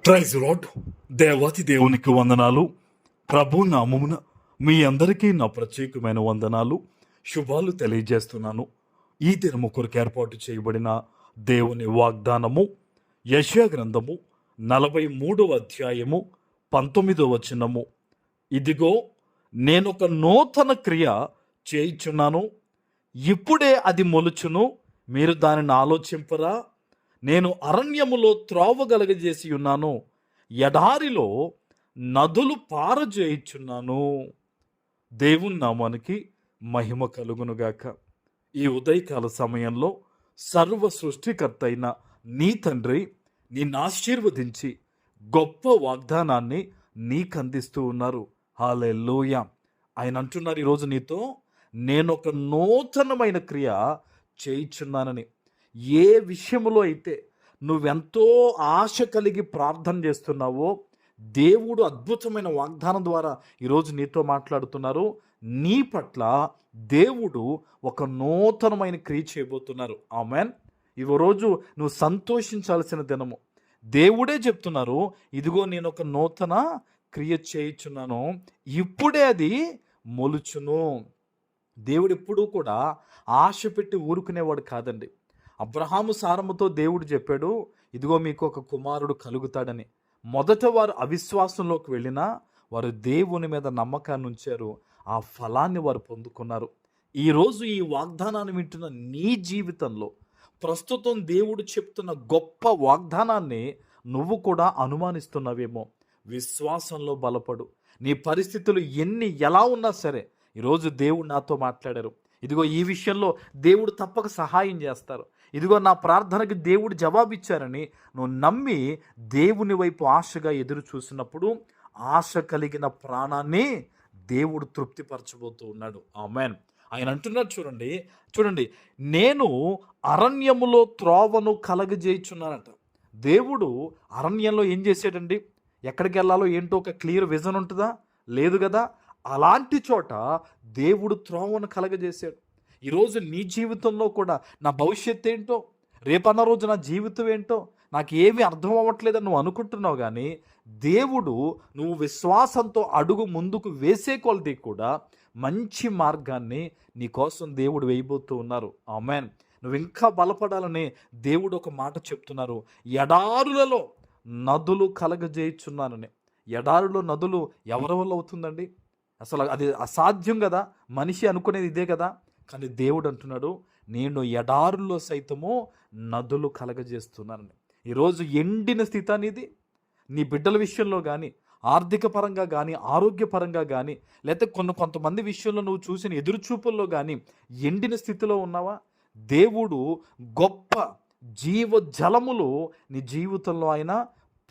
Praise lord. దేవాతి దేవునికి వందనాలు. ప్రభు నామమున మీ అందరికీ నా ప్రత్యేకమైన వందనాలు, శుభాలు తెలియజేస్తున్నాను. ఈ దినము కొరకు ఏర్పాటు చేయబడిన దేవుని వాగ్దానము యెషయా గ్రంథము 43వ అధ్యాయము 19వ వచనము. ఇదిగో నేనొక నూతన క్రియ చేయుచున్నాను, ఇప్పుడే అది మొలుచును, మీరు దానిని ఆలోచింపరా? నేను అరణ్యములో త్రోవగలగజేసి ఉన్నాను, ఎడారిలో నదులు పారజేయుచున్నాను. దేవుని నామానికి మహిమ కలుగునుగాక. ఈ ఉదయకాల సమయంలో సర్వ సృష్టికర్త అయిన నీ తండ్రి నిన్ను ఆశీర్వదించి గొప్ప వాగ్దానాన్ని నీకు అందిస్తూ ఉన్నారు. హల్లెలూయా. ఆయన అంటున్నారు ఈరోజు నీతో, నేనొక నూతనమైన క్రియ చేయుచున్నానని. ఏ విషయంలో అయితే నువ్వెంతో ఆశ కలిగి ప్రార్థన చేస్తున్నావో దేవుడు అద్భుతమైన వాగ్దానం ద్వారా ఈరోజు నీతో మాట్లాడుతున్నారు. నీ పట్ల దేవుడు ఒక నూతనమైన క్రియ చేయబోతున్నారు. ఆమేన్. ఈ రోజు నువ్వు సంతోషించాల్సిన దినము. దేవుడే చెప్తున్నారు, ఇదిగో నేను ఒక నూతన క్రియ చేయుచున్నాను, ఇప్పుడే అది మొలుచును. దేవుడు ఎప్పుడూ కూడా ఆశ పెట్టి ఊరుకునేవాడు కాదండి. అబ్రహాము సారముతో దేవుడు చెప్పాడు, ఇదిగో మీకు ఒక కుమారుడు కలుగుతాడని. మొదట వారు అవిశ్వాసంలోకి వెళ్ళినా వారు దేవుని మీద నమ్మకాన్ని ఉంచారు, ఆ ఫలాన్ని వారు పొందుకున్నారు. ఈరోజు ఈ వాగ్దానాన్ని వింటున్న నీ జీవితంలో ప్రస్తుతం దేవుడు చెప్తున్న గొప్ప వాగ్దానాన్ని నువ్వు కూడా అనుమానిస్తున్నావేమో. విశ్వాసంలో బలపడు. నీ పరిస్థితులు ఎలా ఉన్నా సరే ఈరోజు దేవుడు నాతో మాట్లాడారు. ఇదిగో ఈ విషయంలో దేవుడు తప్పక సహాయం చేస్తారు. ఇదిగో నా ప్రార్థనకి దేవుడు జవాబిచ్చారని నువ్వు నమ్మి దేవుని వైపు ఆశగా ఎదురు చూసినప్పుడు ఆశ కలిగిన ప్రాణాన్ని దేవుడు తృప్తిపరచబోతూ ఉన్నాడు. ఆమేన్. ఆయన అంటున్నారు, చూడండి, నేను అరణ్యములో త్రోవను కలగజేయుచున్నానంట. దేవుడు అరణ్యంలో ఏం చేశాడండి? ఎక్కడికి వెళ్ళాలో ఏంటో ఒక క్లియర్ విజన్ ఉంటుందా? లేదు కదా. అలాంటి చోట దేవుడు త్రోవను కలగజేశాడు. ఈరోజు నీ జీవితంలో కూడా నా భవిష్యత్తు ఏంటో, రేపన్న రోజు నా జీవితం ఏంటో నాకు ఏమీ అర్థం అవ్వట్లేదని నువ్వు అనుకుంటున్నావు. కానీ దేవుడు నువ్వు విశ్వాసంతో అడుగు ముందుకు వేసే కొలది కూడా మంచి మార్గాన్ని నీ కోసం దేవుడు వేయబోతూ ఉన్నారు. ఆమేన్. నువ్వు ఇంకా బలపడాలని దేవుడు ఒక మాట చెప్తున్నారు, ఎడారులలో నదులు కలగజేయుచున్నానని. ఎడారులో నదులు ఎవరి వల్ల అవుతుందండి? అసలు అది అసాధ్యం కదా. మనిషి అనుకునేది ఇదే కదా. కానీ దేవుడు అంటున్నాడు, నేను ఎడారుల్లో సైతము నదులు కలగజేస్తున్నానని. ఈరోజు ఎండిన స్థితి అనేది నీ బిడ్డల విషయంలో కానీ, ఆర్థిక పరంగా కానీ, ఆరోగ్యపరంగా కానీ, లేకపోతే కొంతమంది విషయంలో నువ్వు చూసిన ఎదురుచూపుల్లో కానీ ఎండిన స్థితిలో ఉన్నావా? దేవుడు గొప్ప జీవ జలములు నీ జీవితంలో ఆయన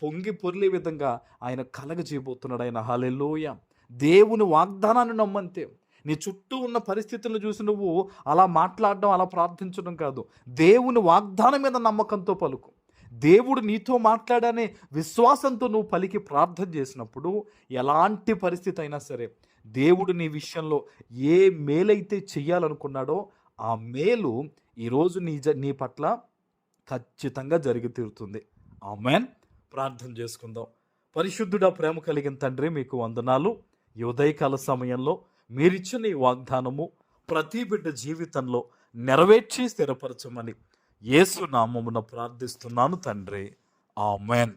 పొంగి పొర్లే విధంగా ఆయన కలగజేయబోతున్నాడు. ఆయన హల్లెలూయా. దేవుని వాగ్దానాన్ని నమ్మంతే. నీ చుట్టూ ఉన్న పరిస్థితులను చూసి నువ్వు అలా మాట్లాడడం, అలా ప్రార్థించడం కాదు. దేవుని వాగ్దానం మీద నమ్మకంతో పలుకు. దేవుడు నీతో మాట్లాడనే విశ్వాసంతో నువ్వు పలికి ప్రార్థన చేసినప్పుడు ఎలాంటి పరిస్థితి అయినా సరే దేవుడు నీ విషయంలో ఏ మేలైతే చెయ్యాలనుకున్నాడో ఆ మేలు ఈరోజు నీ పట్ల ఖచ్చితంగా జరిగి తీరుతుంది. ఆమేన్. ప్రార్థన చేసుకుందాం. పరిశుద్ధుడా, ప్రేమ కలిగిన తండ్రి, మీకు వందనాలు. ఈ ఉదయకాల సమయంలో మీరిచ్చిన ఈ వాగ్దానము ప్రతి బిడ్డ జీవితంలో నెరవేర్చి స్థిరపరచమని యేసు నామమున ప్రార్థిస్తున్నాను తండ్రి. ఆమేన్.